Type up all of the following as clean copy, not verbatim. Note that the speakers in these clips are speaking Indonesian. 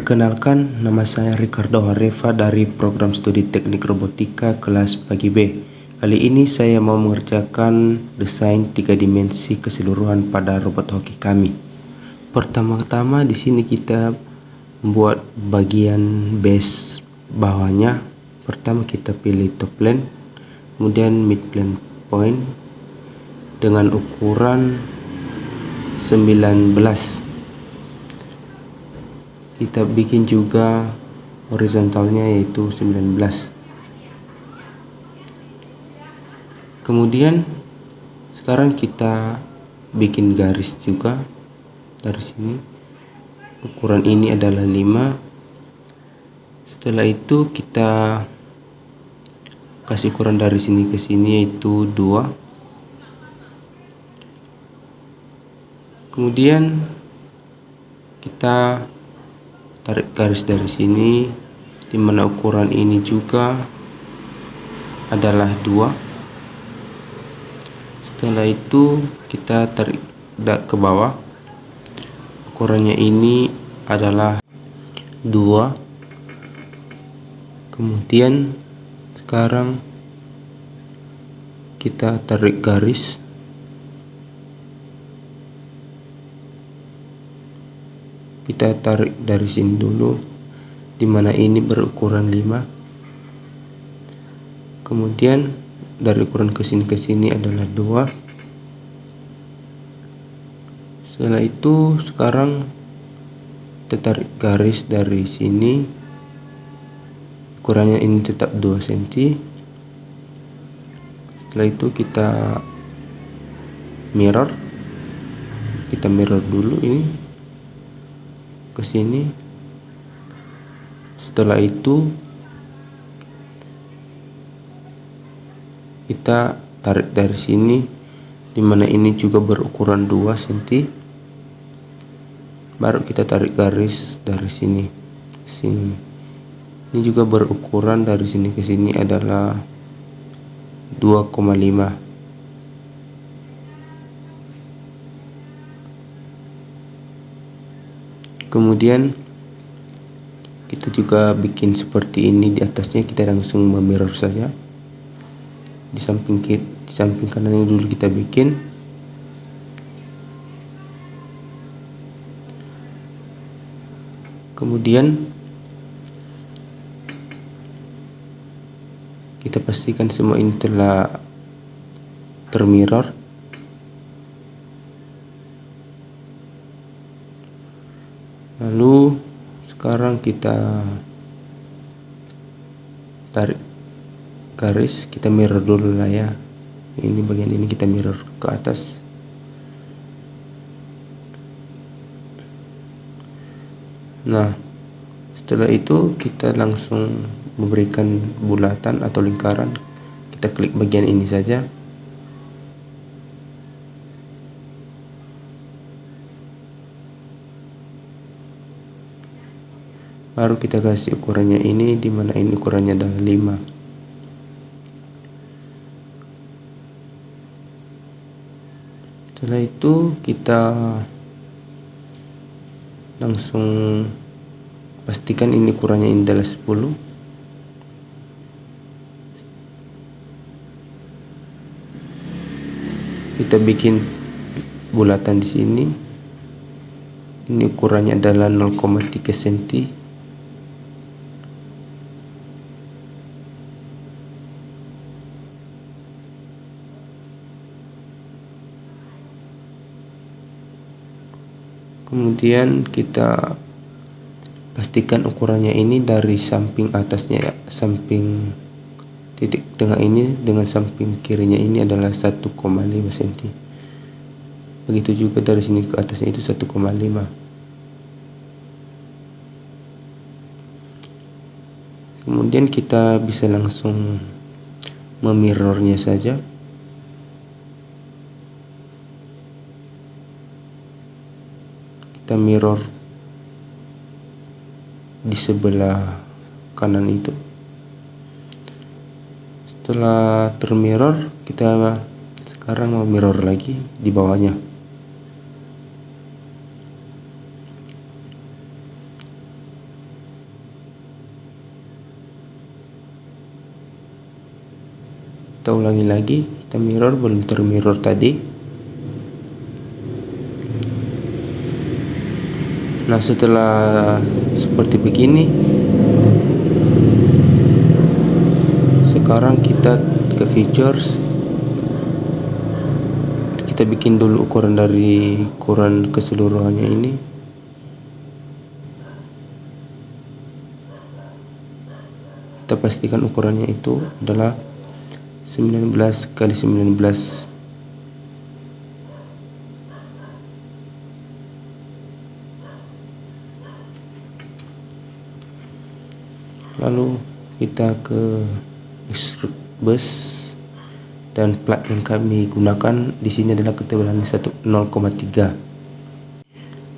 Perkenalkan, nama saya Ricardo Hareva dari program studi teknik robotika kelas pagi B. Kali ini saya mau mengerjakan desain 3 dimensi keseluruhan pada robot hoki kami. Pertama-tama di sini kita membuat bagian base bawahnya. Pertama kita pilih top plane, kemudian mid plane point dengan ukuran 19. Kita bikin juga horizontalnya yaitu 19. Kemudian sekarang kita bikin garis juga dari sini. Ukuran ini adalah 5. Setelah itu kita kasih ukuran dari sini ke sini yaitu 2. Kemudian kita tarik garis dari sini, dimana ukuran ini juga adalah 2. Setelah itu kita tarik ke bawah, ukurannya ini adalah 2. Kemudian sekarang kita tarik garis, kita tarik dari sini dulu, dimana ini berukuran 5. Kemudian dari ukuran ke sini adalah 2. Setelah itu sekarang kita tarik garis dari sini, ukurannya ini tetap 2 cm. Setelah itu kita mirror dulu ini ke sini. Setelah itu kita tarik dari sini, dimana ini juga berukuran 2 cm. Baru kita tarik garis dari sini ke sini. Ini juga berukuran dari sini ke sini adalah 2,5. Kemudian kita juga bikin seperti ini. Di atasnya kita langsung memirror saja. Di samping kanan ini dulu kita bikin. Kemudian kita pastikan semua ini telah termirror. Lalu sekarang kita tarik garis, kita mirror dulu lah ya. Ini bagian ini kita mirror ke atas. Nah, setelah itu kita langsung memberikan bulatan atau lingkaran. Kita klik bagian ini saja. Baru kita kasih ukurannya ini, dimana ini ukurannya adalah 5. Setelah itu kita langsung pastikan ini ukurannya ini adalah 10. Kita bikin bulatan di sini. Ini ukurannya adalah 0,3 cm. Kemudian kita pastikan ukurannya ini dari samping atasnya ya, samping titik tengah ini dengan samping kirinya ini adalah 1,5 cm. Begitu juga dari sini ke atasnya itu 1,5. Kemudian kita bisa langsung memirrornya saja. Kita mirror di sebelah kanan itu. Setelah termirror, kita sekarang mau mirror lagi di bawahnya. Kita ulangi lagi, kita mirror, belum termirror tadi. Nah, setelah seperti begini, sekarang kita ke features. Kita bikin dulu ukuran dari ukuran keseluruhannya ini. Kita pastikan ukurannya itu adalah 19 kali 19. Lalu kita ke extrude bus, dan plat yang kami gunakan di sini adalah ketebalannya 0,3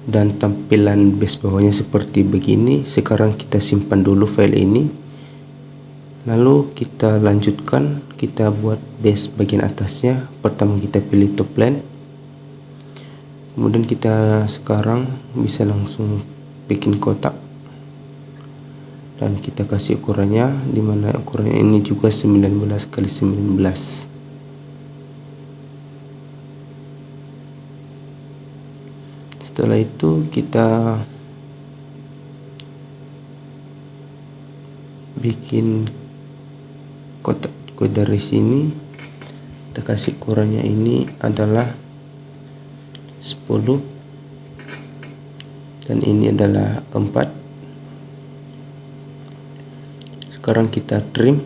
dan tampilan base bawahnya seperti begini. Sekarang kita simpan dulu file ini. Lalu kita lanjutkan, kita buat base bagian atasnya. Pertama kita pilih top plane, kemudian kita sekarang bisa langsung bikin kotak dan kita kasih ukurannya, dimana ukurannya ini juga 19 kali 19. Setelah itu kita bikin kotak dari sini. Kita kasih ukurannya ini adalah 10 dan ini adalah 4. Sekarang kita trim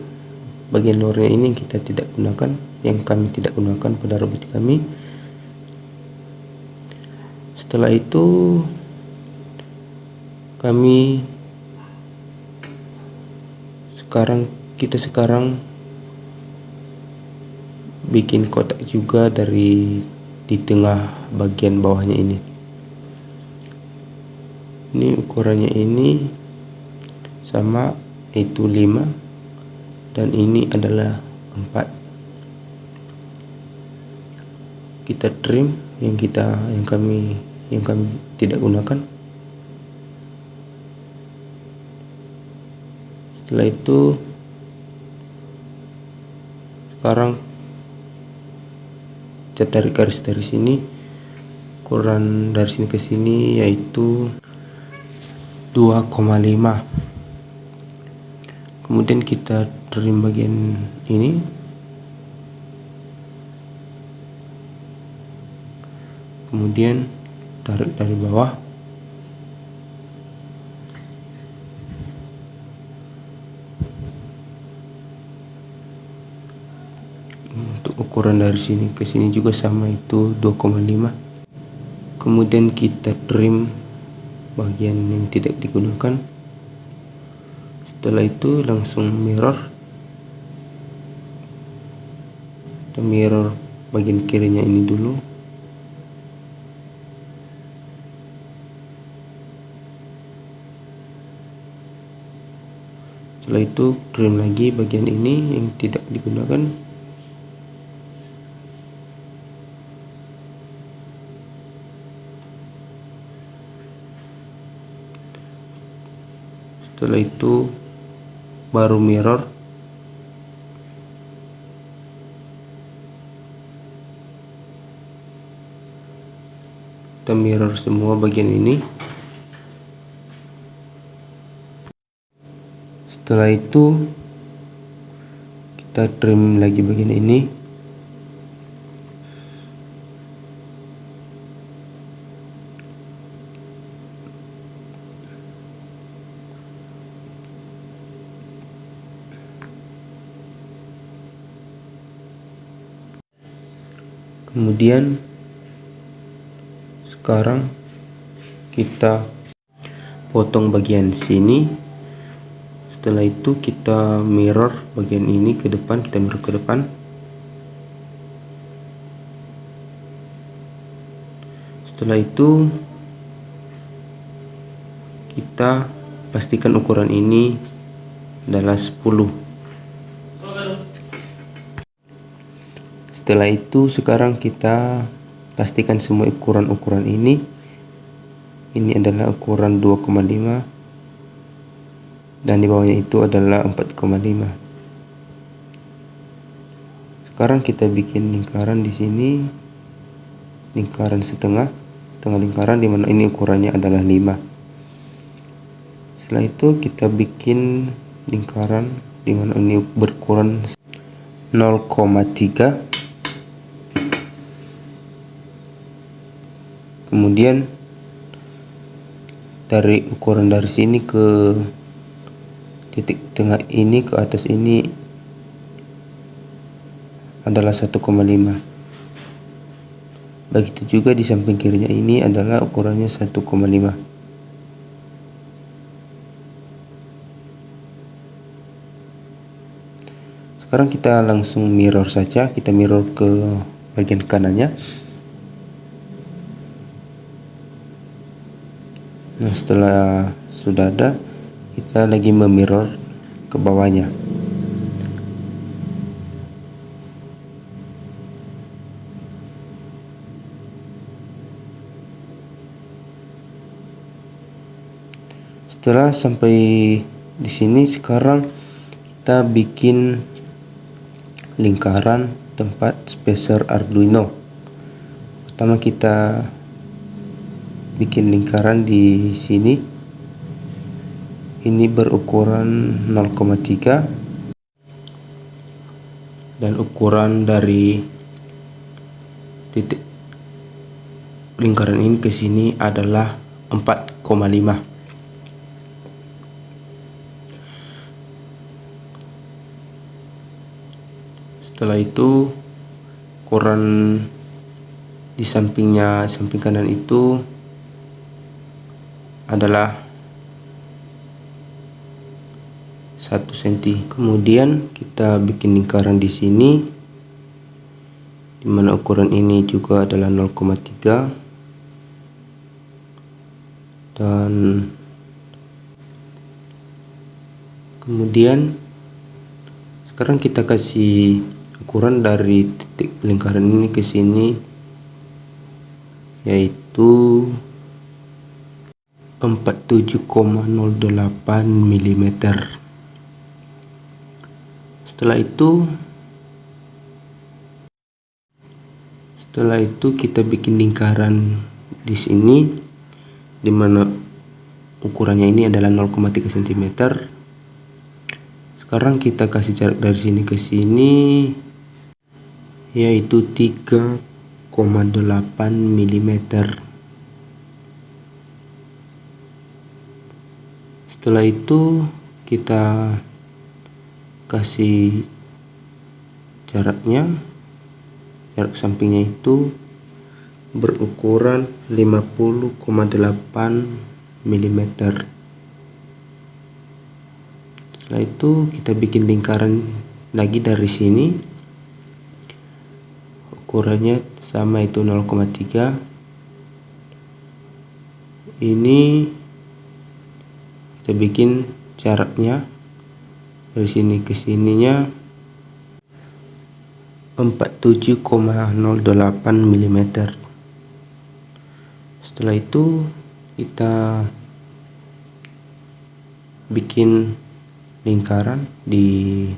bagian luarnya ini, yang kita tidak gunakan, yang kami tidak gunakan pada robot kami. Setelah itu kita sekarang bikin kotak juga di tengah bagian bawahnya ini. Ini ukurannya ini sama, yaitu 5 dan ini adalah 4. Kita trim yang kami tidak gunakan. Setelah itu sekarang kita tarik garis dari sini, ukuran dari sini ke sini yaitu 2,5. Kemudian kita trim bagian ini, kemudian tarik dari bawah. Untuk ukuran dari sini ke sini juga sama, itu 2,5. Kemudian kita trim bagian yang tidak digunakan. Setelah itu langsung mirror. Kita mirror bagian kirinya ini dulu. Setelah itu trim lagi bagian ini yang tidak digunakan. Setelah itu baru mirror. Kita mirror semua bagian ini. Setelah itu kita trim lagi bagian ini. Kemudian sekarang kita potong bagian sini. Setelah itu kita mirror bagian ini ke depan, kita mirror ke depan. Setelah itu kita pastikan ukuran ini adalah 10. Setelah itu sekarang kita pastikan semua ukuran-ukuran ini. Ini adalah ukuran 2,5 dan di bawahnya itu adalah 4,5. Sekarang kita bikin lingkaran di sini, lingkaran setengah lingkaran, di mana ini ukurannya adalah 5. Setelah itu kita bikin lingkaran di mana ini berukuran 0,3. Kemudian dari ukuran dari sini ke titik tengah ini ke atas ini adalah 1,5. Begitu juga di samping kirinya ini adalah ukurannya 1,5. Sekarang kita langsung mirror saja, kita mirror ke bagian kanannya. Nah, setelah sudah ada, kita lagi memirror ke bawahnya. Setelah sampai di sini, sekarang kita bikin lingkaran tempat spacer Arduino. Pertama kita bikin lingkaran di sini. Ini berukuran 0,3 dan ukuran dari titik lingkaran ini ke sini adalah 4,5. Setelah itu ukuran di samping kanan itu adalah 1 cm. Kemudian kita bikin lingkaran di sini, dimana ukuran ini juga adalah 0,3 dan kemudian sekarang kita kasih ukuran dari titik lingkaran ini ke sini, yaitu 47,08 mm. Setelah itu kita bikin lingkaran di sini, dimana ukurannya ini adalah 0,3 cm. Sekarang kita kasih jarak dari sini ke sini, yaitu 3,8 mm. Setelah itu kita kasih jarak sampingnya itu berukuran 50,8 mm. Setelah itu kita bikin lingkaran lagi dari sini, ukurannya sama, itu 0,3. Ini kita bikin jaraknya dari sini ke sininya 47,08 mm. Setelah itu kita bikin lingkaran di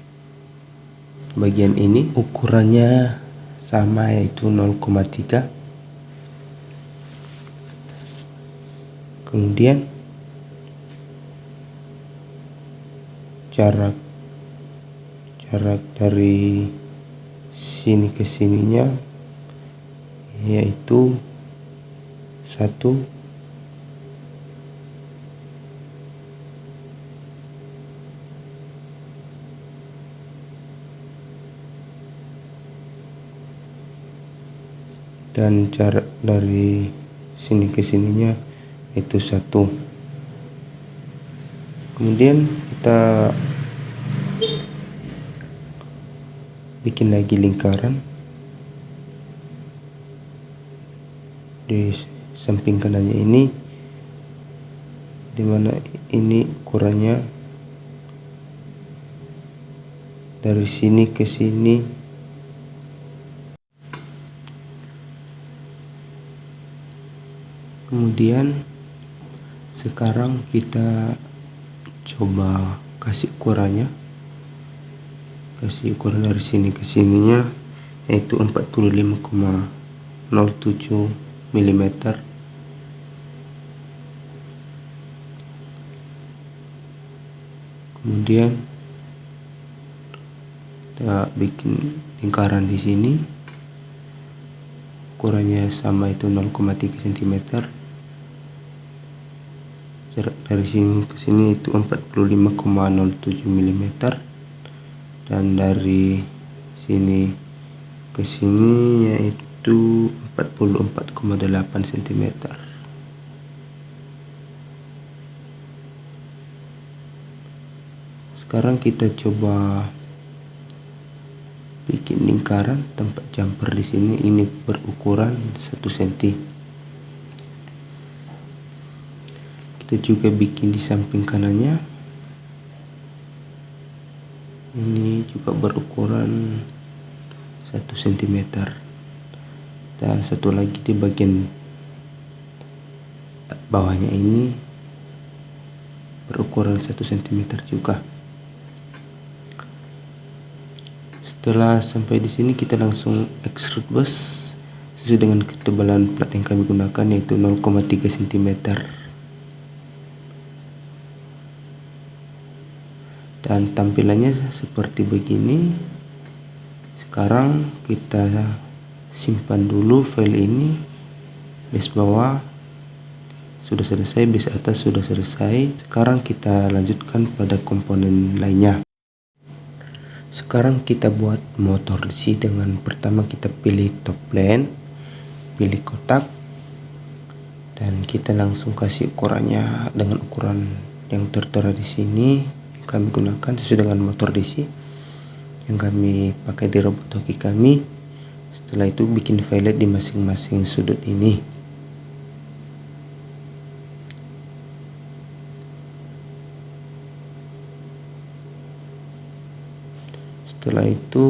bagian ini, ukurannya sama, yaitu 0,3. Kemudian jarak dari sini ke sininya yaitu 1. Dan jarak dari sini ke sininya itu 1. Kemudian kita bikin lagi lingkaran di samping kanannya ini, dimana ini ukurannya dari sini ke sini Kemudian sekarang kita coba kasih ukuran dari sini ke sininya, yaitu 45,07 mm. Kemudian kita bikin lingkaran di sini, ukurannya sama, itu 0,3 cm. Jarak dari sini ke sini itu 45,07 mm, dan dari sini ke sini yaitu 44,8 cm. Sekarang kita coba bikin lingkaran tempat jumper di sini. Ini berukuran 1 cm. Kita juga bikin di samping kanannya. Ini juga berukuran 1 cm. Dan satu lagi di bagian bawahnya ini berukuran 1 cm juga. Setelah sampai di sini, kita langsung extrude bus sesuai dengan ketebalan plat yang kami gunakan, yaitu 0,3 cm. Dan tampilannya seperti begini. Sekarang kita simpan dulu file ini. Base bawah sudah selesai, base atas sudah selesai. Sekarang kita lanjutkan pada komponen lainnya. Sekarang kita buat motor DC dengan pertama kita pilih top plane, pilih kotak, dan kita langsung kasih ukurannya dengan ukuran yang tertera di sini. Kami gunakan sesuai dengan motor DC yang kami pakai di robot hoki kami. Setelah itu bikin fillet di masing-masing sudut ini. Setelah itu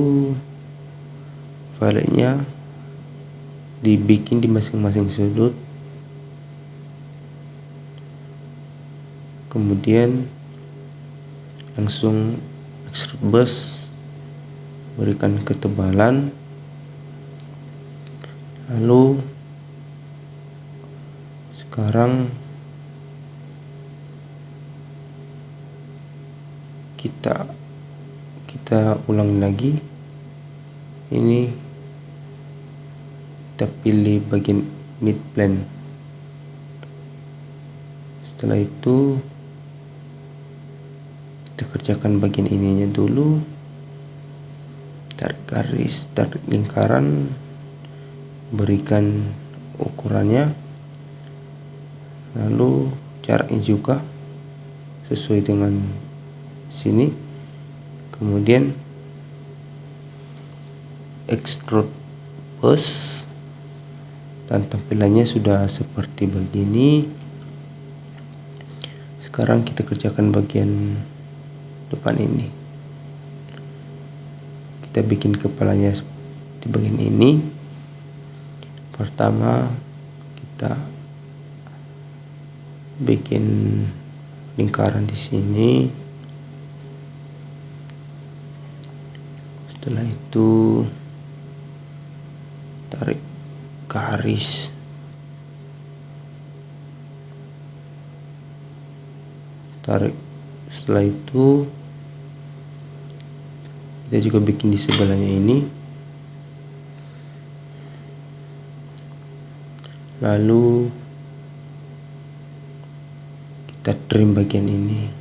filletnya dibikin di masing-masing sudut. Kemudian langsung extrude bus, berikan ketebalan, lalu sekarang kita ulang lagi. Ini kita pilih bagian mid plane. Setelah itu kita kerjakan bagian ininya dulu. Tarik garis, tarik lingkaran, berikan ukurannya, lalu jaraknya juga sesuai dengan sini. Kemudian extrude bus, dan tampilannya sudah seperti begini. Sekarang kita kerjakan bagian depan ini. Kita bikin kepalanya di bagian ini. Pertama kita bikin lingkaran di sini. Setelah itu tarik garis, setelah itu kita juga bikin di sebelahnya ini. Lalu kita trim bagian ini.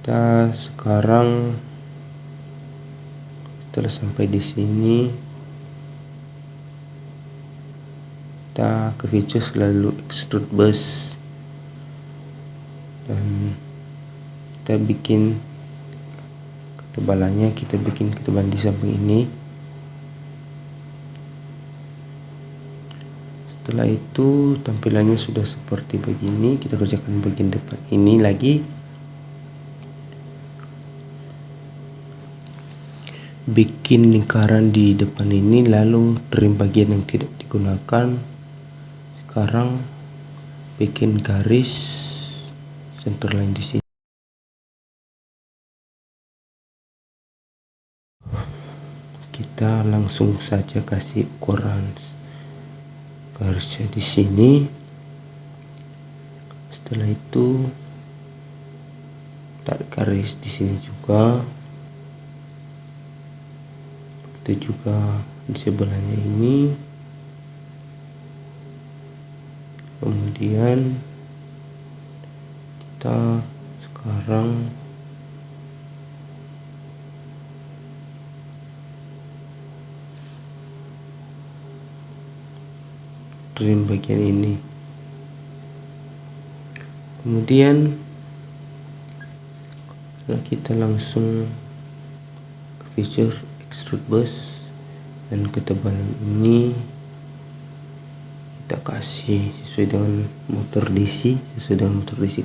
Kita sekarang setelah sampai di sini, kita ke features, lalu extrude bus, dan kita bikin ketebalannya. Kita bikin ketebalan di samping ini. Setelah itu tampilannya sudah seperti begini. Kita kerjakan bagian depan ini lagi. Bikin lingkaran di depan ini, lalu trim bagian yang tidak digunakan. Sekarang bikin garis center line di sini. kita langsung saja kasih ukuran garisnya di sini. Setelah itu tarik garis di sini juga, begitu juga di sebelahnya ini. Kemudian kita sekarang trim bagian ini. Kemudian kita langsung ke feature extrude bus, dan ketebalan ini kita kasih sesuai dengan motor DC,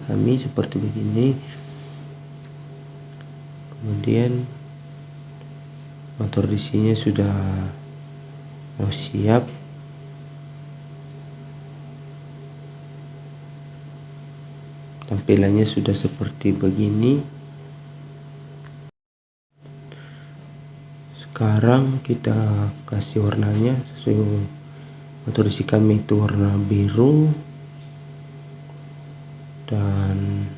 kami seperti begini. Kemudian motor DC nya sudah mau siap. Tampilannya sudah seperti begini. Sekarang kita kasih warnanya sesuai motor DC kami, itu warna biru, dan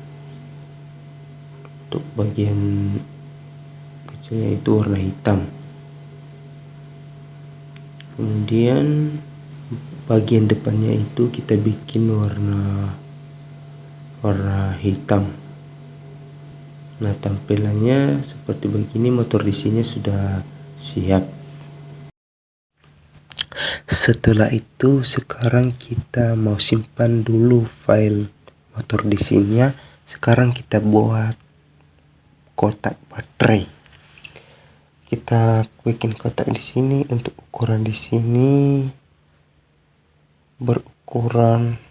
untuk bagian kecilnya itu warna hitam. Kemudian bagian depannya itu kita bikin warna hitam. Nah, tampilannya seperti begini. Motor DC-nya sudah siap. Setelah itu sekarang kita mau simpan dulu file motor DC-nya. Sekarang kita buat kotak baterai. Kita bikin kotak di sini. Untuk ukuran di sini berukuran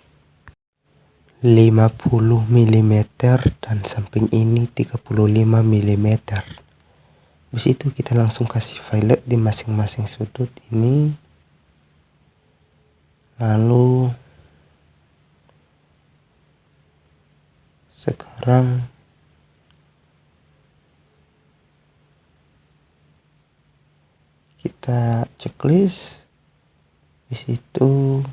50 mm dan samping ini 35 mm. Habis itu kita langsung kasih violet di masing-masing sudut ini. Lalu sekarang kita checklist. Di situ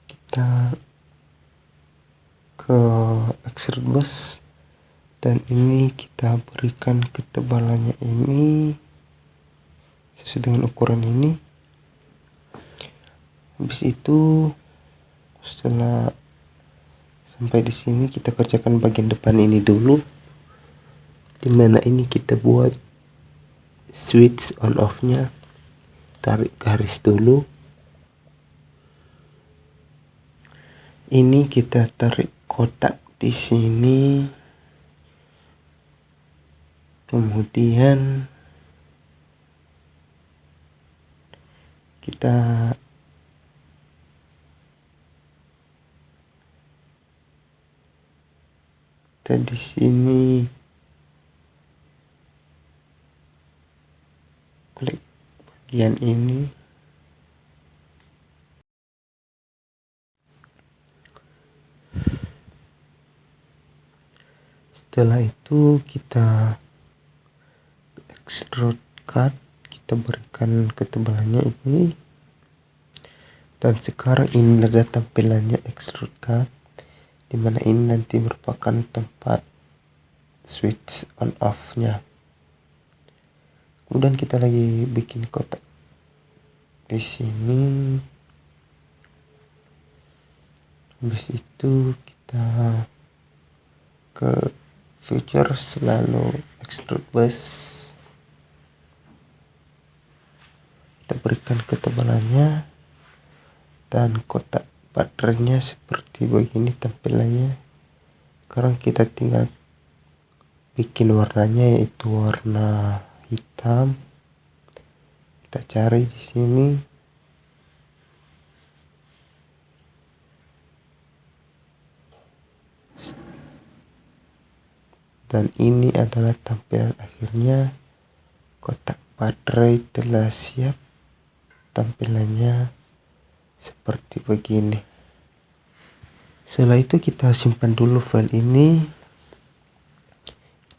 kita ke extrude bus, dan ini kita berikan ketebalannya ini sesuai dengan ukuran ini. Habis itu setelah sampai di sini kita kerjakan bagian depan ini dulu, dimana ini kita buat switch on off nya. Tarik garis dulu. Ini kita tarik kotak di sini. Kemudian kita di sini klik bagian ini. Setelah itu kita extrude cut, kita berikan ketebalannya ini. Dan sekarang ini ada tampilannya extrude cut, dimana ini nanti merupakan tempat switch on off nya. Kemudian kita lagi bikin kotak di sini. Habis itu kita ke feature, selalu extrude bus, kita berikan ketebalannya, dan kotak baterainya seperti begini tampilannya. Sekarang kita tinggal bikin warnanya, yaitu warna hitam. Kita cari di sini. Dan ini adalah tampilan akhirnya. Kotak baterai telah siap. Tampilannya seperti begini. Setelah itu kita simpan dulu file ini.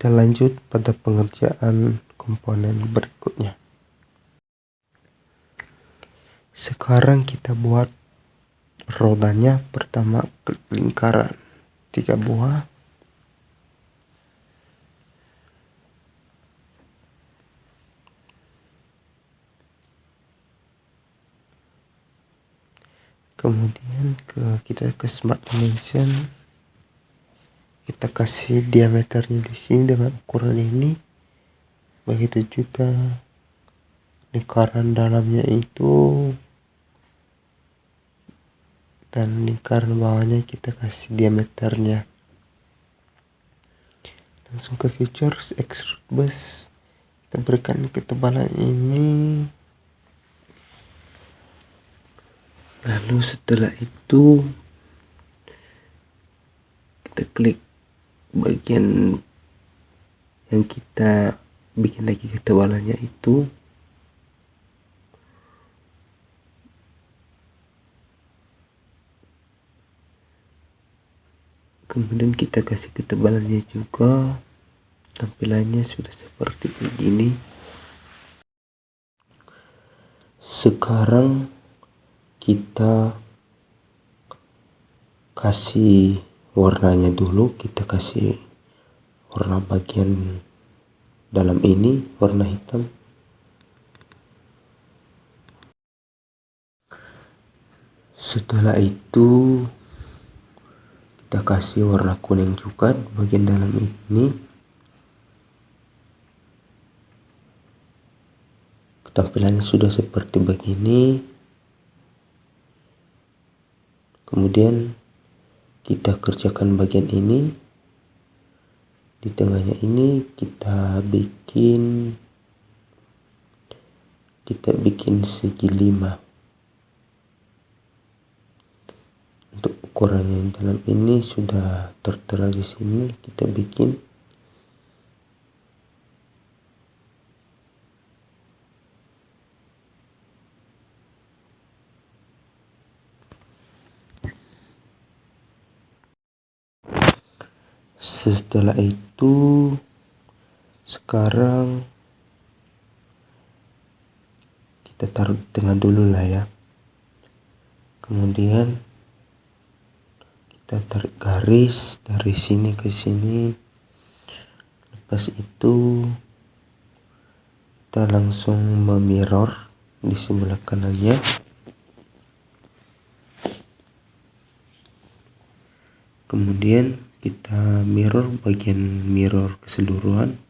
Kita lanjut pada pengerjaan komponen berikutnya. Sekarang kita buat rodanya. Pertama klik lingkaran 3 buah. Kemudian kita ke Smart Dimension. Kita kasih diameternya di sini dengan ukuran ini. Begitu juga lingkaran dalamnya itu, dan lingkaran bawahnya kita kasih diameternya. Langsung ke features extrude bus, kita berikan ketebalan ini. Lalu setelah itu kita klik bagian yang kita bikin lagi ketebalannya itu. Kemudian kita kasih ketebalannya juga. Tampilannya sudah seperti begini. Sekarang kita kasih warnanya dulu. Kita kasih warna bagian dalam ini warna hitam. Setelah itu kita kasih warna kuning juga bagian dalam ini. Tampilannya sudah seperti begini. Kemudian kita kerjakan bagian ini. Di tengahnya ini kita bikin segi 5. Untuk ukurannya dalam ini sudah tertera di sini. Kita bikin setelah itu sekarang kita taruh di tengah dulu lah ya. Kemudian kita tarik garis dari sini ke sini. Lepas itu kita langsung memirror di sebelah kanannya. Kemudian kita mirror bagian mirror keseluruhan.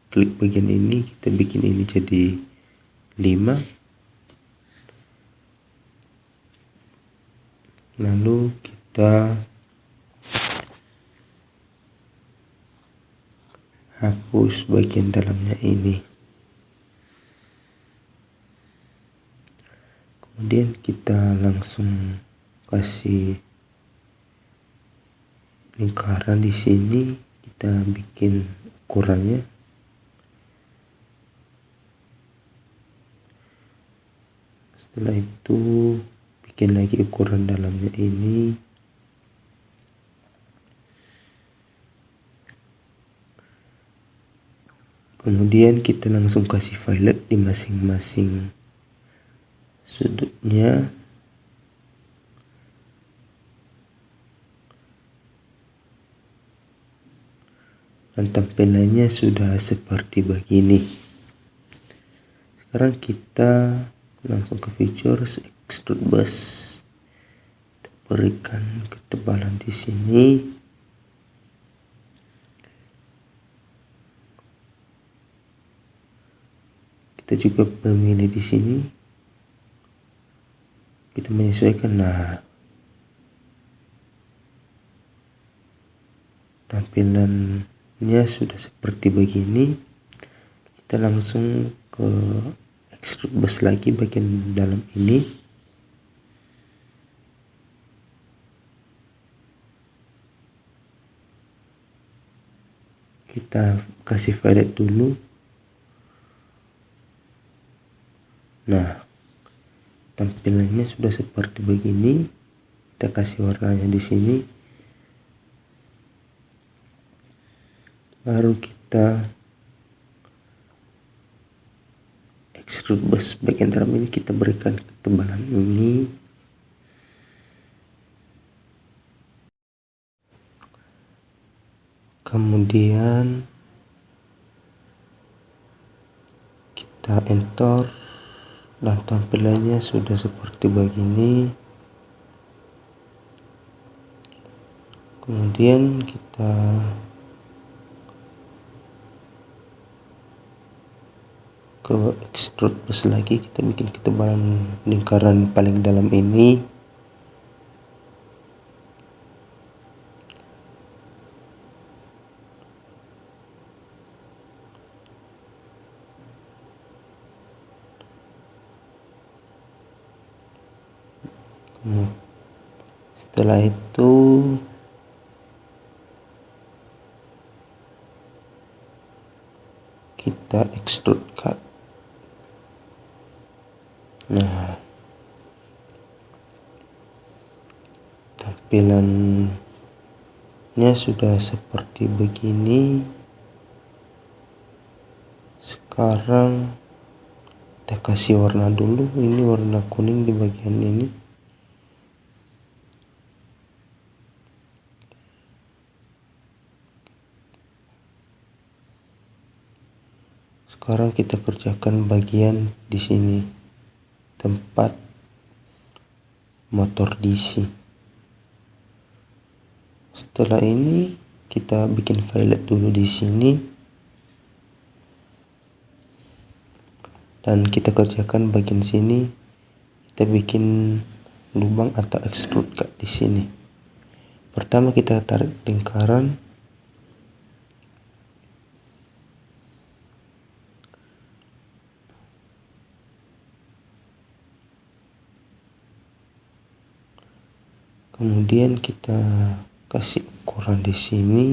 Klik bagian ini, kita bikin ini jadi 5. Lalu kita hapus bagian dalamnya ini. Kemudian kita langsung kasih lingkaran di sini. Kita bikin ukurannya. Setelah itu bikin lagi ukuran dalamnya ini. Kemudian kita langsung kasih fillet di masing-masing sudutnya. Dan tampilannya sudah seperti begini. Sekarang kita langsung ke features extrude bus. Kita berikan ketebalan di sini. Kita juga memilih di sini. Kita menyesuaikan. Nah, tampilannya sudah seperti begini. Kita langsung ke extrude bus lagi bagian dalam ini. Kita kasih fillet dulu. Nah, tampilannya sudah seperti begini. Kita kasih warnanya di sini. Baru kita extrude bus bagian dalam ini kita berikan ketebalan ini. Kemudian kita enter dan tampilannya sudah seperti begini. Kemudian kita ke extrude bus lagi, kita bikin ketebalan lingkaran paling dalam ini. Setelah itu kita extrude cut. Nah, tampilannya sudah seperti begini. Sekarang kita kasih warna dulu, ini warna kuning di bagian ini. Sekarang kita kerjakan bagian di sini, tempat motor DC. Setelah ini kita bikin violet dulu di sini dan kita kerjakan bagian sini. Kita bikin lubang atau extrude cut di sini. Pertama kita tarik lingkaran. Kemudian kita kasih ukuran di sini.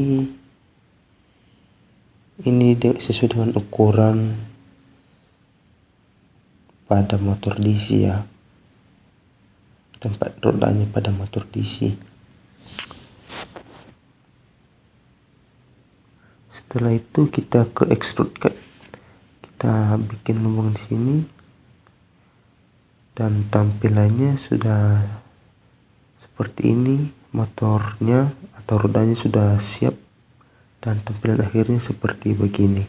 Ini sesuai dengan ukuran pada motor DC ya. Tempat rodanya pada motor DC. Setelah itu kita ke extrude cut. Kita bikin lubang di sini. Dan tampilannya sudah seperti ini, motornya atau rodanya sudah siap dan tampilan akhirnya seperti begini.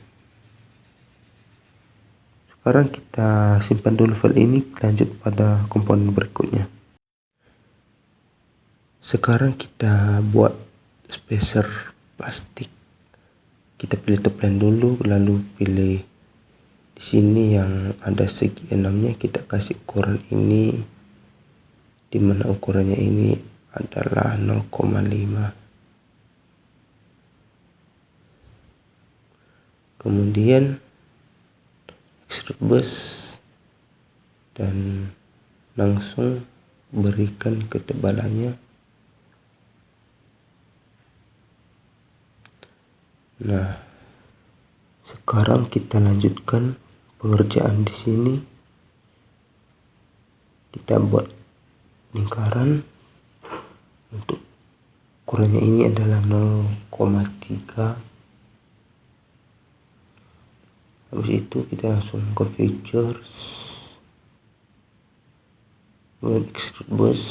Sekarang kita simpan dulu file ini, lanjut pada komponen berikutnya. Sekarang kita buat spacer plastik. Kita pilih topline dulu, lalu pilih di sini yang ada segi 6-nya, kita kasih ukuran ini, di mana ukurannya ini adalah 0,5. Kemudian extrude bus dan langsung berikan ketebalannya. Nah, sekarang kita lanjutkan pengerjaan di sini. Kita buat lingkaran. Untuk ukurannya ini adalah 0,3. Habis itu kita langsung ke features, kemudian extrude bus,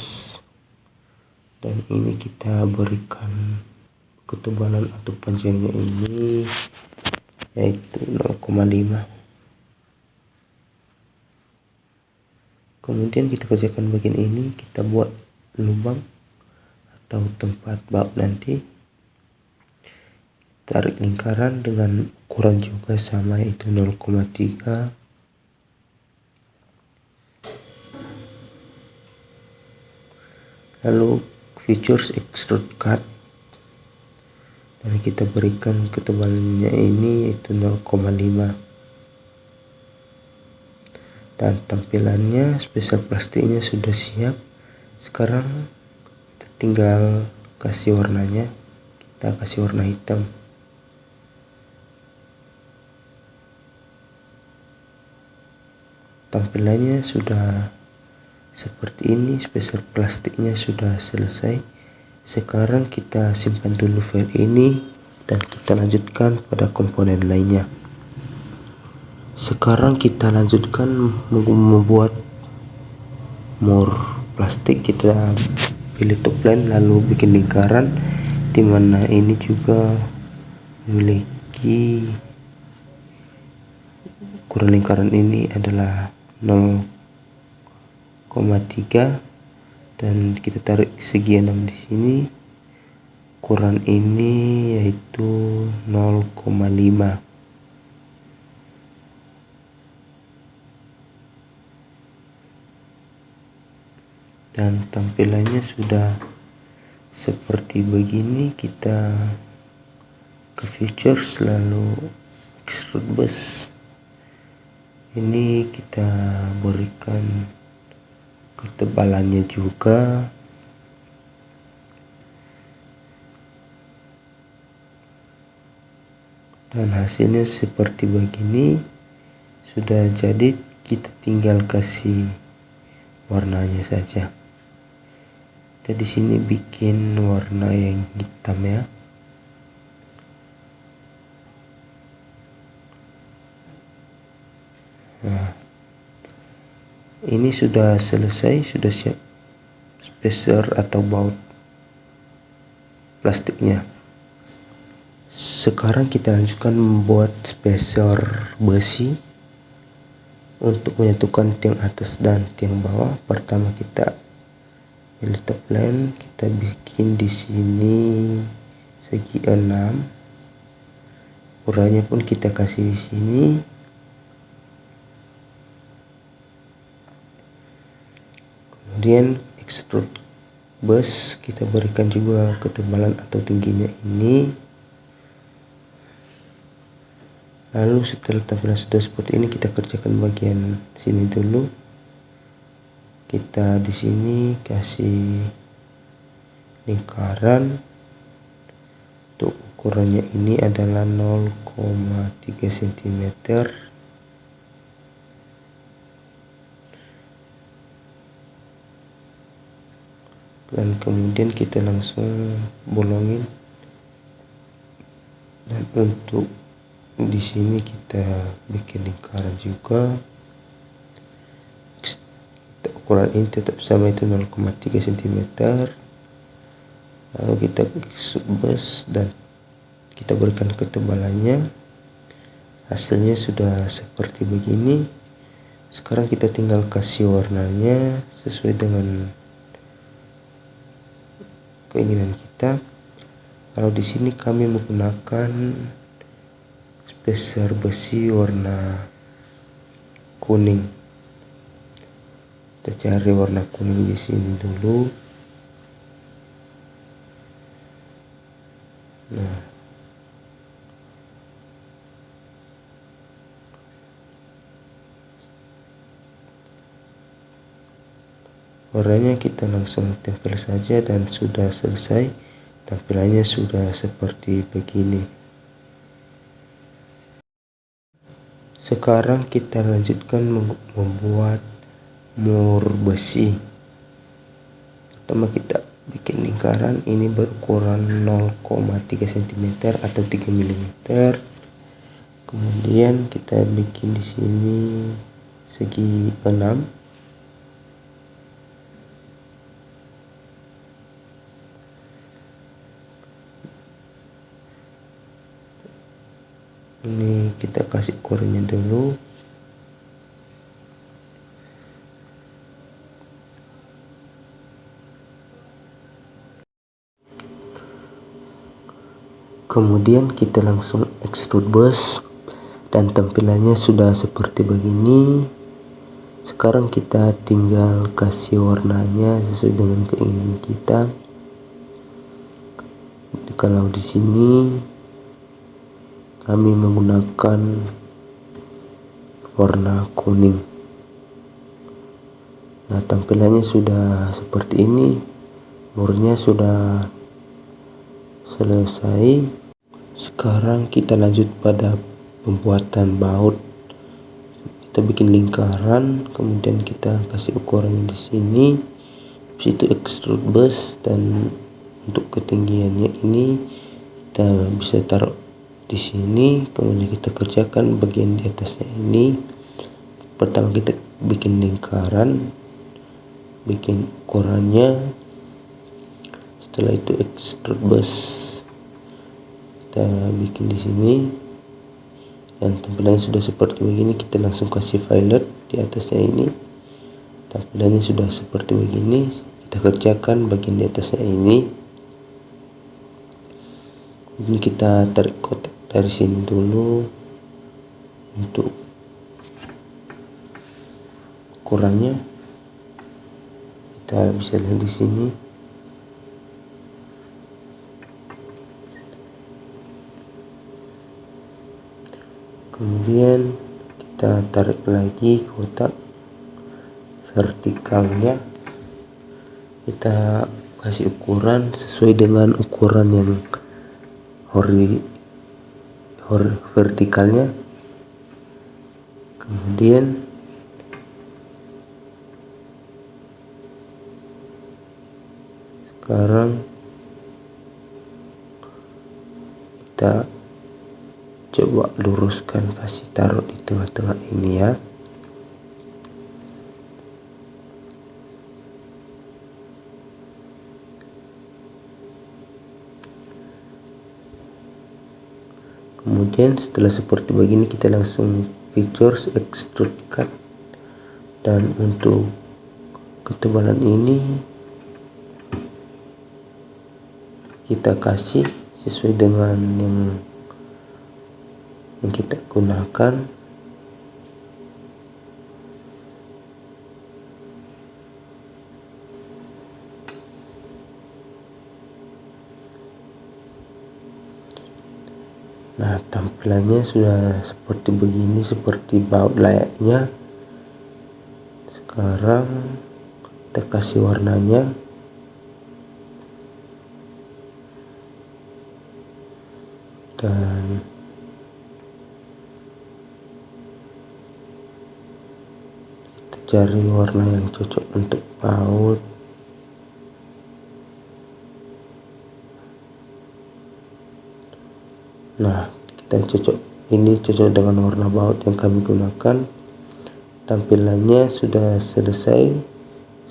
dan ini kita berikan ketebalan atau panjangnya ini yaitu 0,5. Kemudian kita kerjakan bagian ini, kita buat lubang atau tempat baut nanti. Tarik lingkaran dengan ukuran juga sama yaitu 0,3. Lalu features extrude cut dan kita berikan ketebalannya ini yaitu 0,5. Dan tampilannya spesial plastiknya sudah siap. Sekarang kita tinggal kasih warnanya. Kita kasih warna hitam. Tampilannya sudah seperti ini, spesial plastiknya sudah selesai. Sekarang kita simpan dulu file ini dan kita lanjutkan pada komponen lainnya. Sekarang kita lanjutkan membuat mur plastik. Kita pilih top line lalu bikin lingkaran, dimana ini juga memiliki ukuran lingkaran ini adalah 0,3 dan kita tarik segi 6 di sini. Ukuran ini yaitu 0,5. Dan tampilannya sudah seperti begini. Kita ke features lalu extrude bus. Ini kita berikan ketebalannya juga. Dan hasilnya seperti begini. Sudah jadi, kita tinggal kasih warnanya saja. Kita di sini bikin warna yang hitam ya. Nah, ini sudah selesai, sudah siap spacer atau baut plastiknya. Sekarang kita lanjutkan membuat spacer besi untuk menyatukan tiang atas dan tiang bawah. Pertama kita pilih top line, kita bikin di sini segi 6. Ukurannya pun kita kasih di sini. Kemudian extrude bus kita berikan juga ketebalan atau tingginya ini. Lalu setelah tampilan sudah seperti ini, kita kerjakan bagian sini dulu. Kita di sini kasih lingkaran. Untuk ukurannya ini adalah 0,3 cm. Dan kemudian kita langsung bolongin. Dan untuk di sini kita bikin lingkaran juga. Ukuran ini tetap sama, itu 0,3 cm. Lalu kita extrude bus dan kita berikan ketebalannya. Hasilnya sudah seperti begini. Sekarang kita tinggal kasih warnanya sesuai dengan keinginan kita. Kalau di sini kami menggunakan spacer besi warna kuning. Kita cari warna kuning di sini dulu. Nah, warnanya kita langsung tempel saja dan sudah selesai. Tampilannya sudah seperti begini. Sekarang kita lanjutkan membuat mur besi. Pertama kita bikin lingkaran, ini berukuran 0,3 cm atau 3 mm. Kemudian kita bikin di sini segi 6. Ini kita kasih ukurannya dulu. Kemudian kita langsung extrude bus dan tampilannya sudah seperti begini. Sekarang kita tinggal kasih warnanya sesuai dengan keinginan kita. Kalau di sini kami menggunakan warna kuning. Nah, tampilannya sudah seperti ini. Murnya sudah selesai. Sekarang kita lanjut pada pembuatan baut. Kita bikin lingkaran, kemudian kita kasih ukurannya di sini. Habis itu extrude bus, dan untuk ketinggiannya ini kita bisa taruh di sini, kemudian kita kerjakan bagian di atasnya ini. Pertama kita bikin lingkaran, bikin ukurannya, setelah itu extrude bus kita bikin di sini, dan tampilannya sudah seperti begini. Kita langsung kasih violet di atasnya ini, tampilannya sudah seperti begini. Kita kerjakan bagian di atasnya ini. Ini kita tarik kotak dari sini dulu untuk ukurannya. Kita bisa lihat di sini. Kemudian kita tarik lagi kotak vertikalnya. Kita kasih ukuran sesuai dengan ukuran yang vertikalnya. Kemudian sekarang kita coba luruskan, kasih taruh di tengah-tengah ini ya. Kemudian setelah seperti begini kita langsung features extrude cut, dan untuk ketebalan ini kita kasih sesuai dengan yang kita gunakan. Nah, tampilannya sudah seperti begini, seperti baut layaknya. Sekarang kita kasih warnanya. Dan kita cari warna yang cocok untuk baut. Nah, ini cocok dengan warna baut yang kami gunakan. Tampilannya sudah selesai.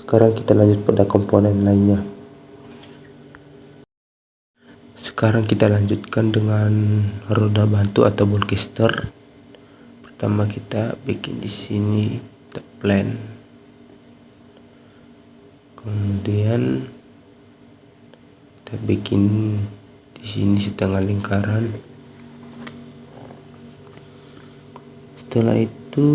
Sekarang kita lanjut pada komponen lainnya. Sekarang kita lanjutkan dengan roda bantu atau bolcaster. Pertama kita bikin di sini top plane. Kemudian kita bikin di sini setengah lingkaran. Setelah itu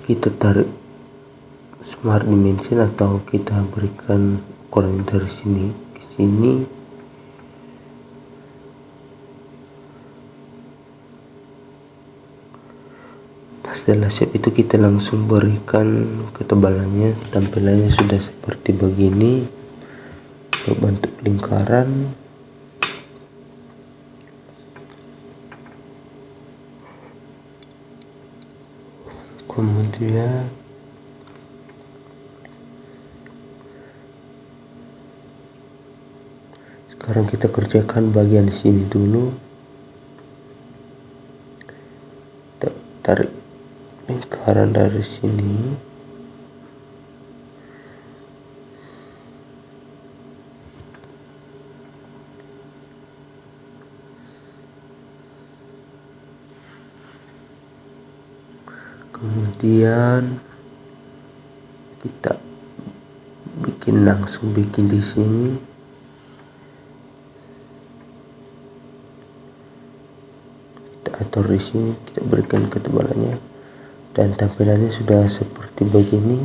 kita tarik smart dimension atau kita berikan ukuran dari sini ke sini. Setelah siap itu kita langsung berikan ketebalannya. Tampilannya sudah seperti begini, berbentuk lingkaran. Kemudian sekarang kita kerjakan bagian sini dulu. Kita tarik lingkaran dari sini. Kemudian kita langsung bikin di sini. Kita atur di sini, kita berikan ketebalannya, dan tampilannya sudah seperti begini.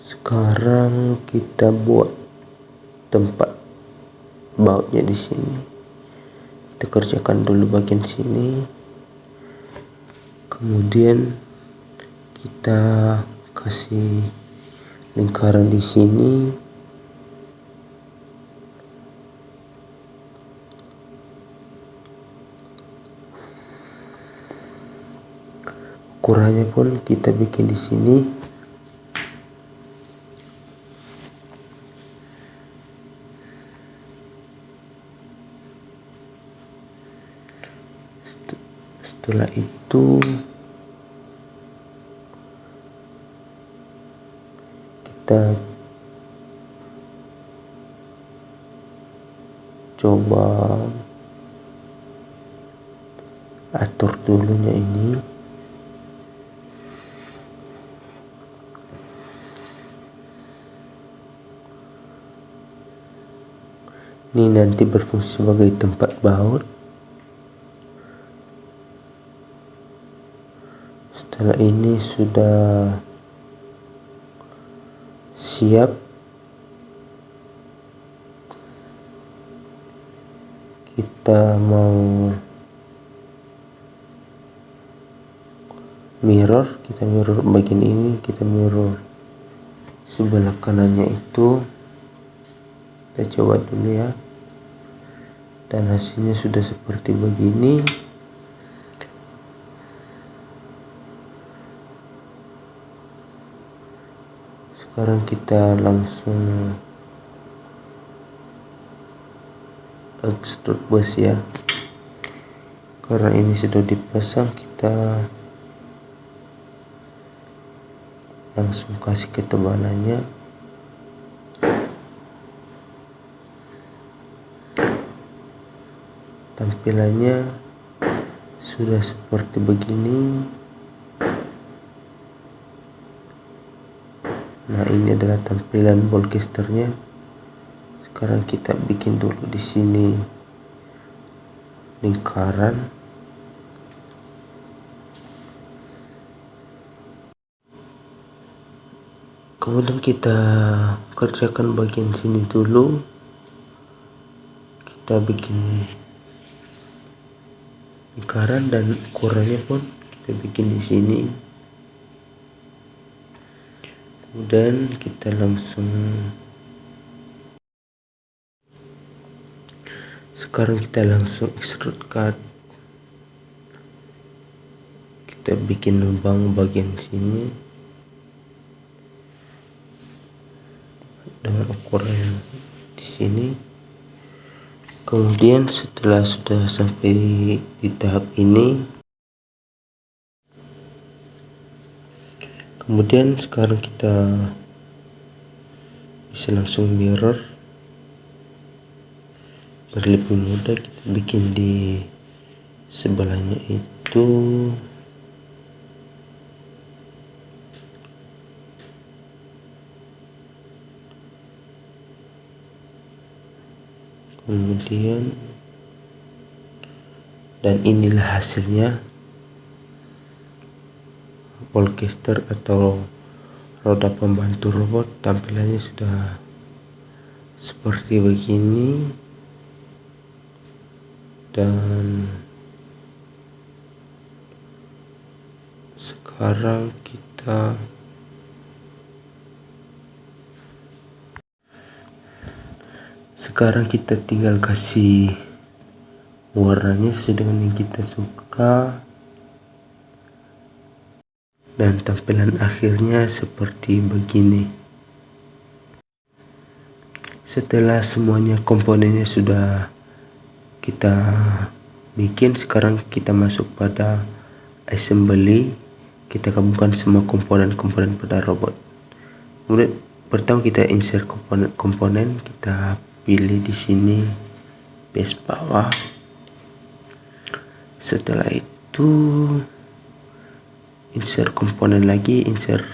Sekarang kita buat tempat bautnya di sini. Kita kerjakan dulu bagian sini. Kemudian kita kasih lingkaran di sini. ukurannya pun kita bikin di sini. Setelah itu kita coba atur dulunya ini. Ini nanti berfungsi sebagai tempat baut. Setelah ini sudah siap, kita mau mirror, kita mirror bagian ini, kita mirror sebelah kanannya itu. Kita coba dulu ya, dan hasilnya sudah seperti begini. Sekarang kita langsung extrude bus ya. Karena ini sudah dipasang, kita langsung kasih ketebalannya. Tampilannya sudah seperti begini. Nah, ini adalah tampilan bolcasternya. Sekarang kita bikin dulu di sini lingkaran. Kemudian kita kerjakan bagian sini dulu. Kita bikin lingkaran dan ukurannya pun kita bikin di sini. Kemudian kita langsung, sekarang kita langsung extrude cut. Kita bikin lubang bagian sini dengan ukuran di sini. Kemudian setelah sudah sampai di tahap ini, kemudian sekarang kita bisa langsung mirror. Biar lebih mudah, kita bikin di sebelahnya itu. Kemudian, dan inilah hasilnya. Bolcaster atau roda pembantu robot tampilannya sudah seperti begini. Dan sekarang kita tinggal kasih warnanya sesuai dengan yang kita suka, dan tampilan akhirnya seperti begini. Setelah semuanya komponennya sudah kita bikin, sekarang kita masuk pada assembly. Kita gabungkan semua komponen-komponen pada robot. Kemudian pertama kita insert komponen, kita pilih di sini base bawah. Setelah itu insert komponen lagi, insert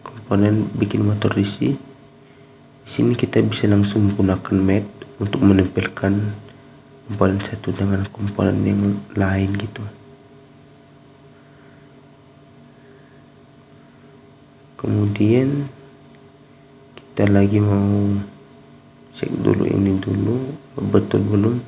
komponen bikin motor DC. Di sini kita bisa langsung menggunakan matte untuk menempelkan komponen satu dengan komponen yang lain gitu. Kemudian kita lagi mau cek dulu ini dulu betul belum.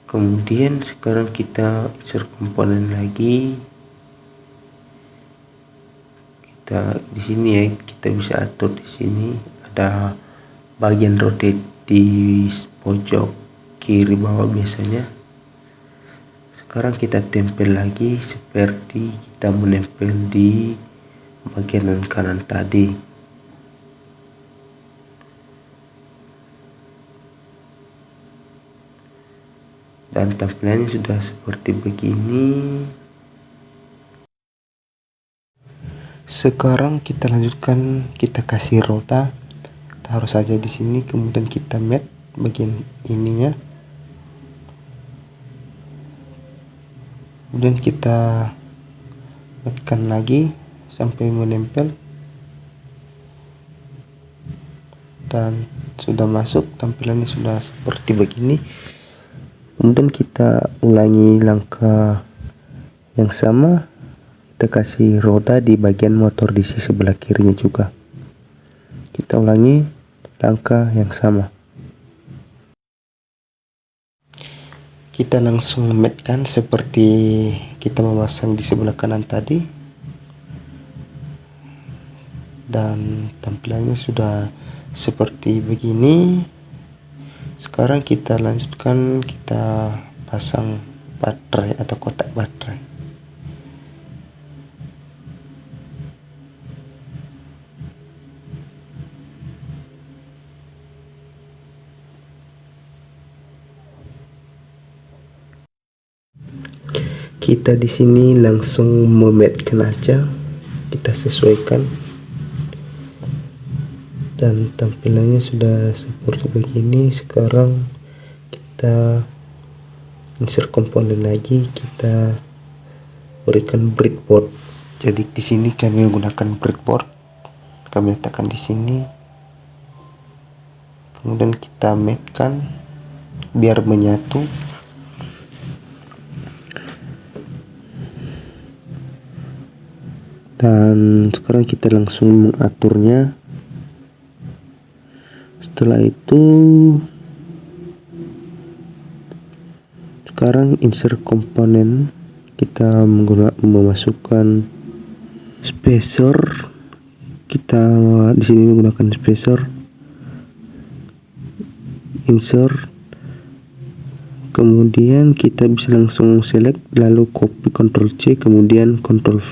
Kemudian sekarang kita insert komponen lagi. Kita di sini ya, kita bisa atur di sini ada bagian rotate di pojok kiri bawah biasanya. Sekarang kita tempel lagi seperti kita menempel di bagian kanan tadi. Dan tampilannya sudah seperti begini. Sekarang kita lanjutkan, kita kasih roda, taruh saja di sini, kemudian kita mat bagian ininya, kemudian kita matkan lagi sampai menempel, dan sudah masuk. Tampilannya sudah seperti begini. Kemudian kita ulangi langkah yang sama, kita kasih roda di bagian motor DC sebelah kirinya juga. Kita ulangi langkah yang sama. Kita langsung matkan seperti kita memasang di sebelah kanan tadi. Dan tampilannya sudah seperti begini. Sekarang kita lanjutkan, kita pasang baterai atau kotak baterai. Kita di sini langsung mematkan aja, kita sesuaikan. Dan tampilannya sudah seperti begini. Sekarang kita insert komponen lagi, kita berikan breadboard. Jadi di sini kami menggunakan breadboard, kami letakkan di sini, kemudian kita matkan biar menyatu. Dan sekarang kita langsung mengaturnya. Setelah itu sekarang insert komponen, kita memasukkan spacer. Kita di sini menggunakan spacer, insert, kemudian kita bisa langsung select, lalu copy Ctrl C, kemudian Ctrl V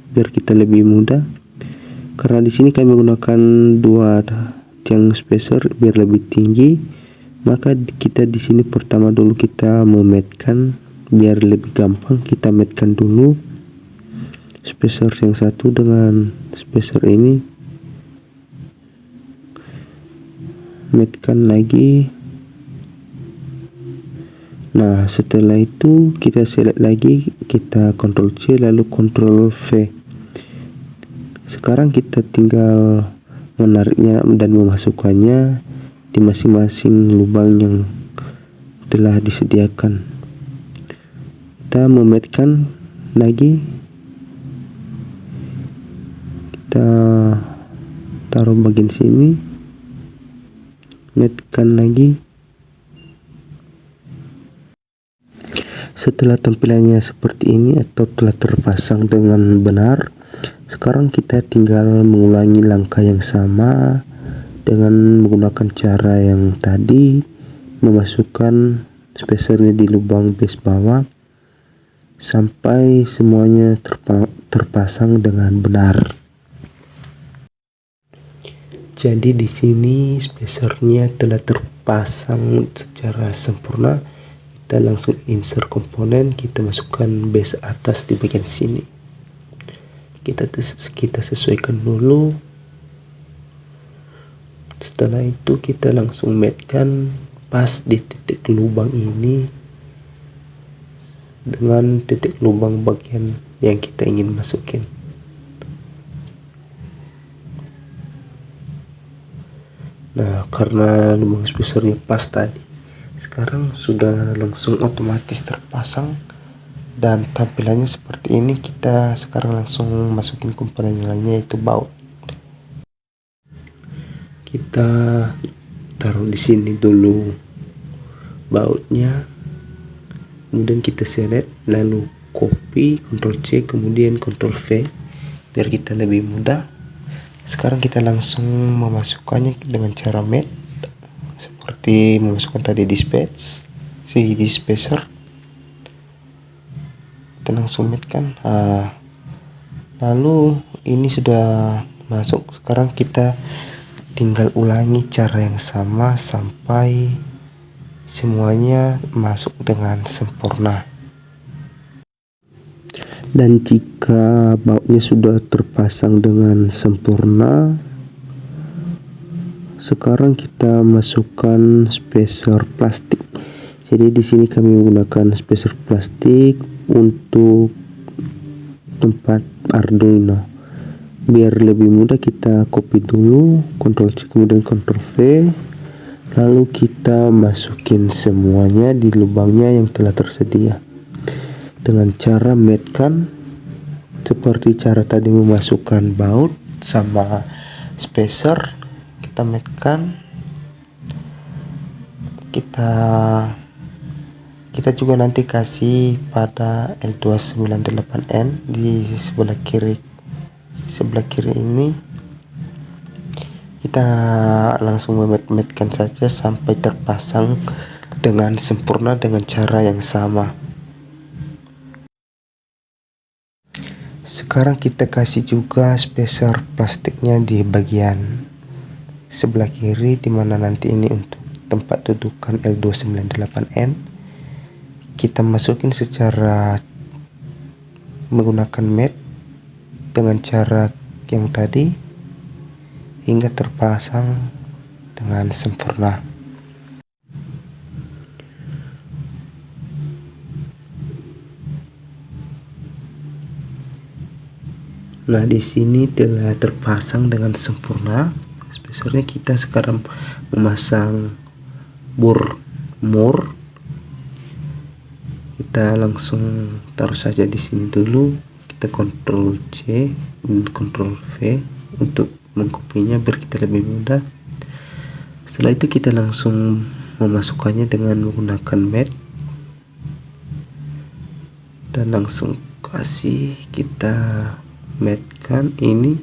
biar kita lebih mudah. Karena di sini kami menggunakan dua tiang spacer biar lebih tinggi, maka kita di sini pertama dulu kita mematkan biar lebih gampang. Kita matkan dulu spacer yang satu dengan spacer ini, matkan lagi. Nah, setelah itu kita select lagi, kita Ctrl C lalu Ctrl V. Sekarang kita tinggal menariknya dan memasukkannya di masing-masing lubang yang telah disediakan. Kita mematkan lagi, kita taruh bagian sini, matkan lagi. Setelah tampilannya seperti ini atau telah terpasang dengan benar, sekarang kita tinggal mengulangi langkah yang sama dengan menggunakan cara yang tadi, memasukkan spacernya di lubang base bawah sampai semuanya terpasang dengan benar. Jadi di sini spacernya telah terpasang secara sempurna. Kita langsung insert komponen, kita masukkan base atas di bagian sini. Kita sesuaikan dulu. Setelah itu kita langsung matkan pas di titik lubang ini dengan titik lubang bagian yang kita ingin masukin. Nah, karena lubang spacernya pas tadi, sekarang sudah langsung otomatis terpasang dan tampilannya seperti ini. Kita sekarang langsung masukin komponen yang lainnya, yaitu baut. Kita taruh di sini dulu bautnya, kemudian kita select, lalu copy Ctrl C, kemudian Ctrl V biar kita lebih mudah. Sekarang kita langsung memasukkannya dengan cara mat, seperti memasukkan tadi dispenser. Kita langsung mat kan. Lalu ini sudah masuk. Sekarang kita tinggal ulangi cara yang sama sampai semuanya masuk dengan sempurna. Dan jika bautnya sudah terpasang dengan sempurna, sekarang kita masukkan spacer plastik. Jadi di sini kami menggunakan spacer plastik untuk tempat Arduino. Biar lebih mudah, kita copy dulu, Ctrl C kemudian Ctrl V, lalu kita masukin semuanya di lubangnya yang telah tersedia dengan cara matkan seperti cara tadi memasukkan baut sama spacer. Kita matkan, kita juga nanti kasih pada L298N di sebelah kiri ini. Kita langsung mematkan saja sampai terpasang dengan sempurna dengan cara yang sama. Sekarang kita kasih juga spacer plastiknya di bagian sebelah kiri, dimana nanti ini untuk tempat dudukan L298N. Kita masukin secara menggunakan mat dengan cara yang tadi hingga terpasang dengan sempurna. Nah, di sini telah terpasang dengan sempurna spacernya. Kita sekarang memasang mur. Kita langsung taruh saja di sini dulu. Kita Ctrl C dan Ctrl V untuk mengkopinya biar kita lebih mudah. Setelah itu kita langsung memasukkannya dengan menggunakan mat. Dan langsung kita matkan ini.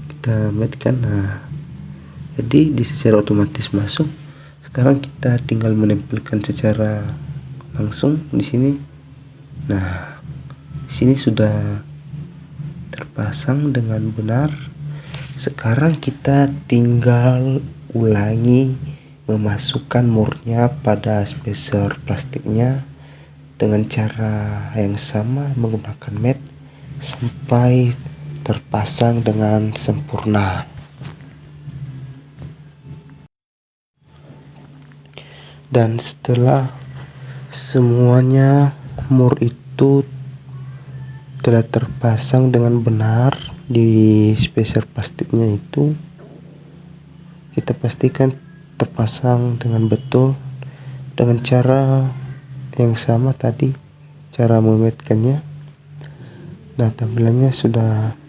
Kita matkan. Nah, jadi secara otomatis masuk. Sekarang kita tinggal menempelkan secara langsung di sini. Nah, di sini sudah terpasang dengan benar. Sekarang kita tinggal ulangi memasukkan murnya pada spacer plastiknya dengan cara yang sama menggunakan mat sampai terpasang dengan sempurna. Dan setelah semuanya mur itu telah terpasang dengan benar di spacer plastiknya itu, kita pastikan terpasang dengan betul dengan cara yang sama tadi, cara mematkannya. Nah, tampilannya sudah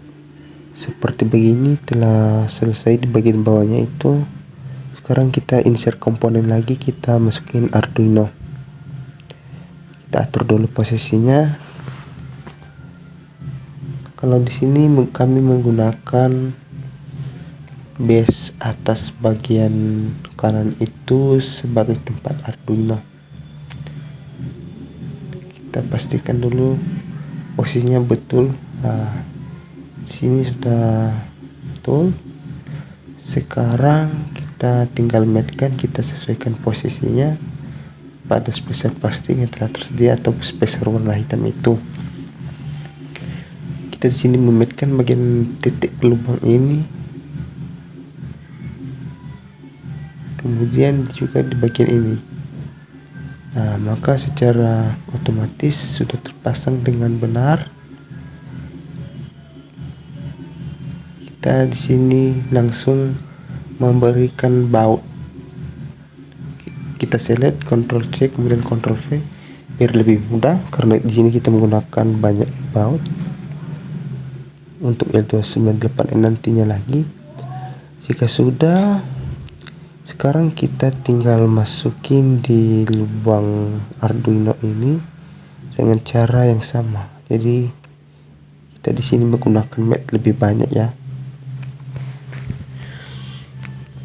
seperti begini, telah selesai di bagian bawahnya itu. Sekarang kita insert komponen lagi, kita masukin Arduino. Kita atur dulu posisinya. Kalau di sini kami menggunakan base atas bagian kanan itu sebagai tempat Arduino. Kita pastikan dulu posisinya betul. Nah, sini sudah betul. Sekarang kita tinggal matkan, kita sesuaikan posisinya pada spacer plastik yang telah tersedia atau spacer warna hitam itu. Kita di sini mematkan bagian titik lubang ini, kemudian juga di bagian ini. Nah, maka secara otomatis sudah terpasang dengan benar. Kita di sini langsung memberikan baut. Kita select Ctrl C kemudian Ctrl V biar lebih mudah, karena di sini kita menggunakan banyak baut. Untuk L298 nantinya lagi. Jika sudah, Sekarang kita tinggal masukin di lubang Arduino ini dengan cara yang sama. Jadi kita di sini menggunakan mat lebih banyak ya.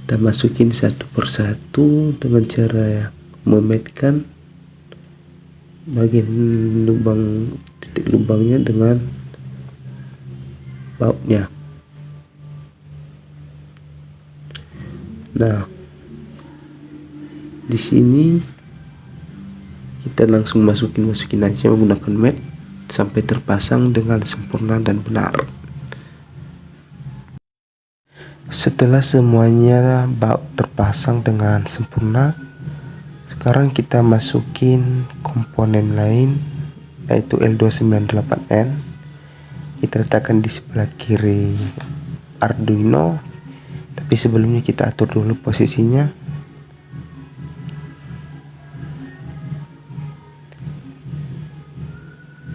Kita masukin satu persatu dengan cara ya mematkan bagian lubang, titik lubangnya dengan bautnya. Nah, di sini kita langsung masukin aja menggunakan mat sampai terpasang dengan sempurna dan benar. Setelah semuanya baut terpasang dengan sempurna, sekarang kita masukin komponen lain yaitu L298N. Kita letakkan di sebelah kiri Arduino, tapi sebelumnya kita atur dulu posisinya.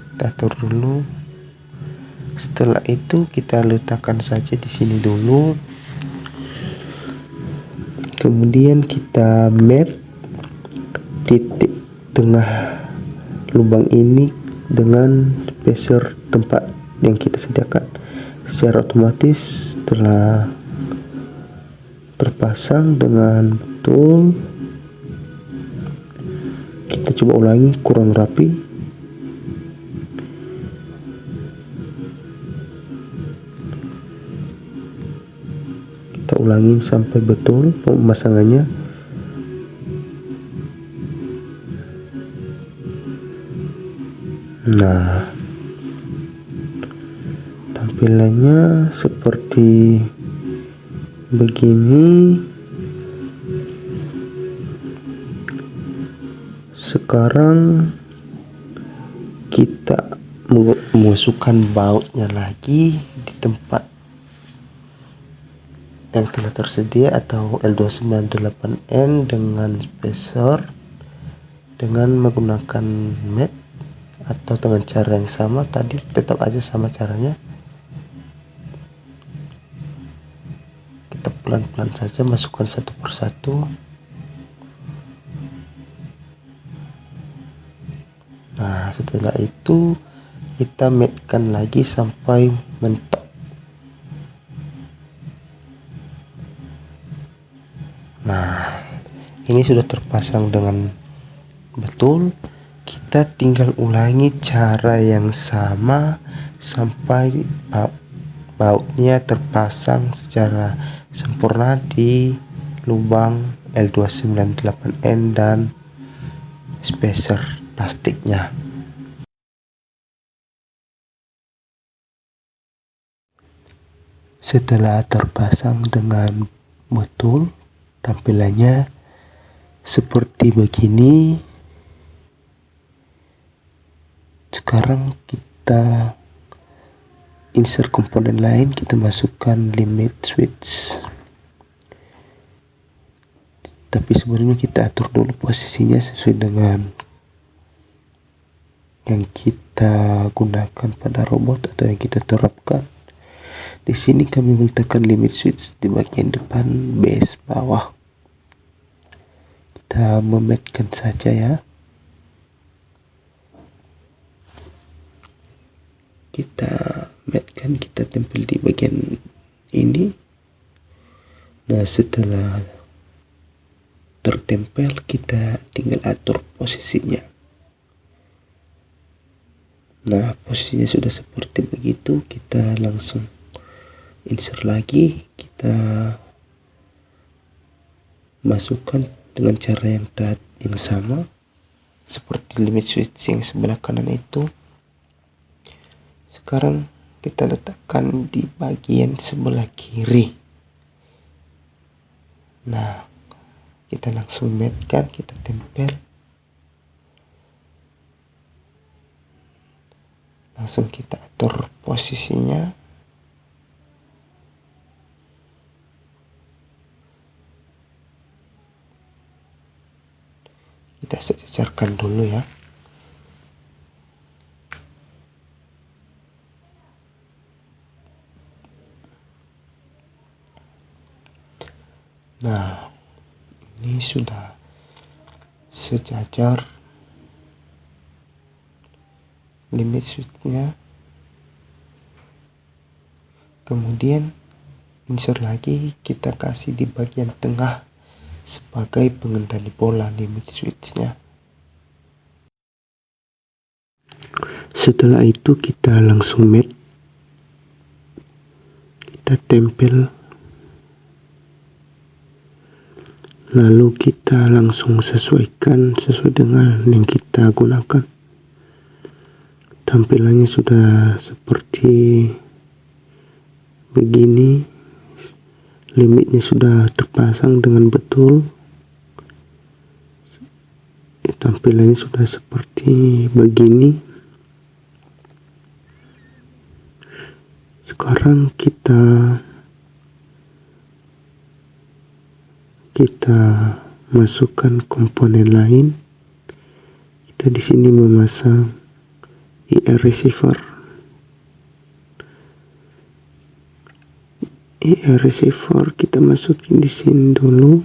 Kita atur dulu. Setelah itu kita letakkan saja di sini dulu. Kemudian kita map titik tengah lubang ini dengan spacer tempat yang kita sediakan. Secara otomatis setelah terpasang dengan betul, kita coba ulangi, kurang rapi. Kita ulangi sampai betul pemasangannya. Nah, tampilannya seperti begini. Sekarang kita memasukkan bautnya lagi di tempat yang telah tersedia atau L298N dengan spacer dengan menggunakan mat atau dengan cara yang sama tadi, tetap aja sama caranya. Kita pelan-pelan saja masukkan satu persatu. Nah, setelah itu kita matkan lagi sampai mentok. Nah, ini sudah terpasang dengan betul. Kita tinggal ulangi cara yang sama sampai bautnya terpasang secara sempurna di lubang L298N dan spacer plastiknya. Setelah terpasang dengan betul, tampilannya seperti begini. Sekarang kita insert komponen lain, kita masukkan limit switch. Tapi sebelumnya kita atur dulu posisinya sesuai dengan yang kita gunakan pada robot atau yang kita terapkan. Di sini kami meletakkan limit switch di bagian depan base bawah. Kita mematkan saja ya. Kita matkan, kita tempel di bagian ini. Nah, setelah tertempel kita tinggal atur posisinya. Nah, posisinya sudah seperti begitu. Kita langsung insert lagi, kita masukkan dengan cara yang sama seperti limit switch yang sebelah kanan itu. Sekarang kita letakkan di bagian sebelah kiri. Nah, kita langsung matkan, kita tempel. Langsung kita atur posisinya. Kita sejajarkan dulu ya. Nah, ini sudah sejajar limit switch-nya. Kemudian insert lagi, kita kasih di bagian tengah sebagai pengendali bola limit switch-nya. Setelah itu kita langsung match, kita tempel, lalu kita langsung sesuaikan sesuai dengan yang kita gunakan. Tampilannya sudah seperti begini, limitnya sudah terpasang dengan betul. Tampilannya sudah seperti begini. Sekarang kita masukkan komponen lain. Kita di sini memasang IR receiver. IR receiver kita masukin di sini dulu.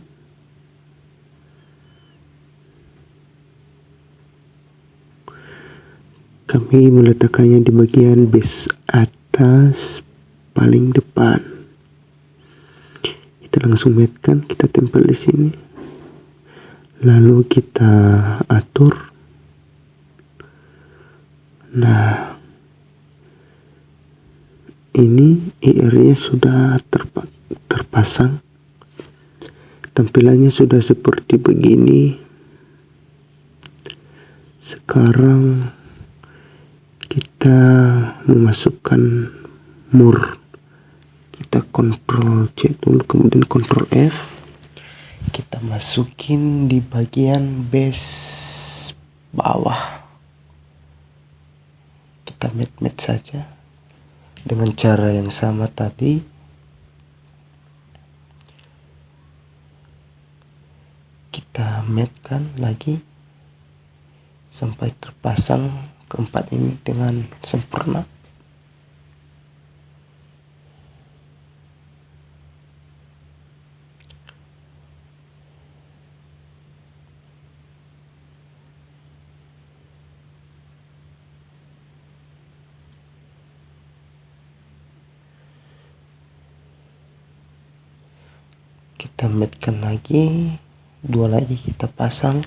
Kami meletakkannya di bagian base atas paling depan. Kita langsung matchkan, kita tempel di sini. Lalu kita atur. Nah, ini IR-nya sudah terpasang. Tampilannya sudah seperti begini. Sekarang kita memasukkan mur. Kita Ctrl C dulu, kemudian Ctrl F. Kita masukin di bagian base bawah. Kita match saja dengan cara yang sama tadi. Kita matchkan lagi sampai terpasang keempat ini dengan sempurna. Kita matchkan lagi, dua lagi kita pasang.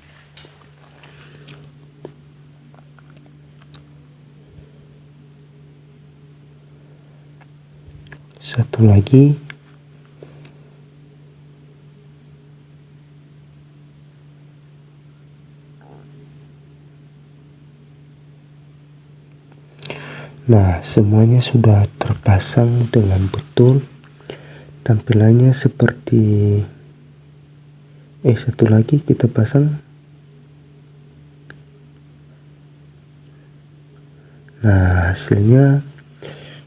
Satu lagi. Nah, semuanya sudah terpasang dengan betul. Tampilannya seperti satu lagi kita pasang. Nah, hasilnya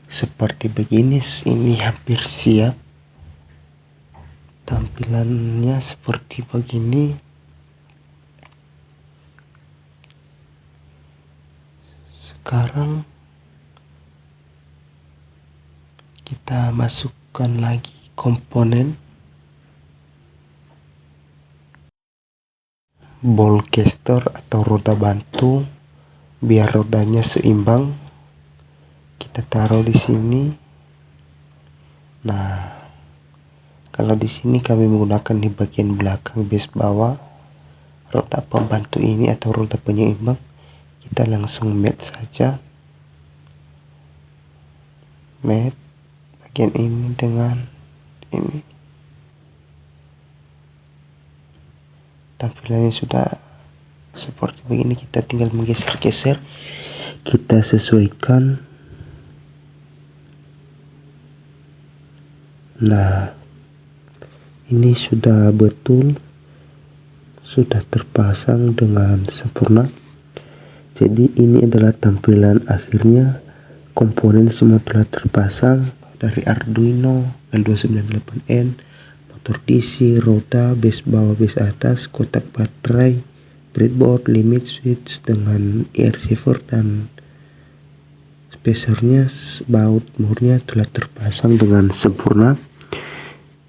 seperti begini. Ini hampir siap. Tampilannya seperti begini. Sekarang kita masukkan lagi komponen ball caster atau roda bantu biar rodanya seimbang. Kita taruh di sini. Nah, kalau di sini kami menggunakan di bagian belakang base bawah roda pembantu ini atau roda penyeimbang, kita langsung match saja. Match bagian ini dengan ini. Tampilannya sudah seperti begini. Kita tinggal menggeser-geser, kita sesuaikan. Nah, ini sudah betul, sudah terpasang dengan sempurna. Jadi ini adalah tampilan akhirnya. Komponen semua telah terpasang dari Arduino L298N, motor DC, roda, base bawah, base atas, kotak baterai, breadboard, limit switch dengan IR receiver dan spacernya, baut murnya telah terpasang dengan sempurna.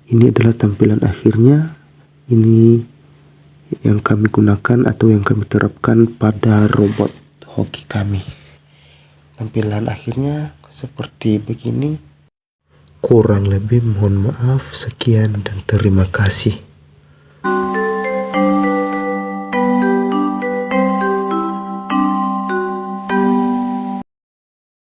Ini adalah tampilan akhirnya. Ini yang kami gunakan atau yang kami terapkan pada robot hoki kami. Tampilan akhirnya seperti begini. Kurang lebih mohon maaf, sekian dan terima kasih.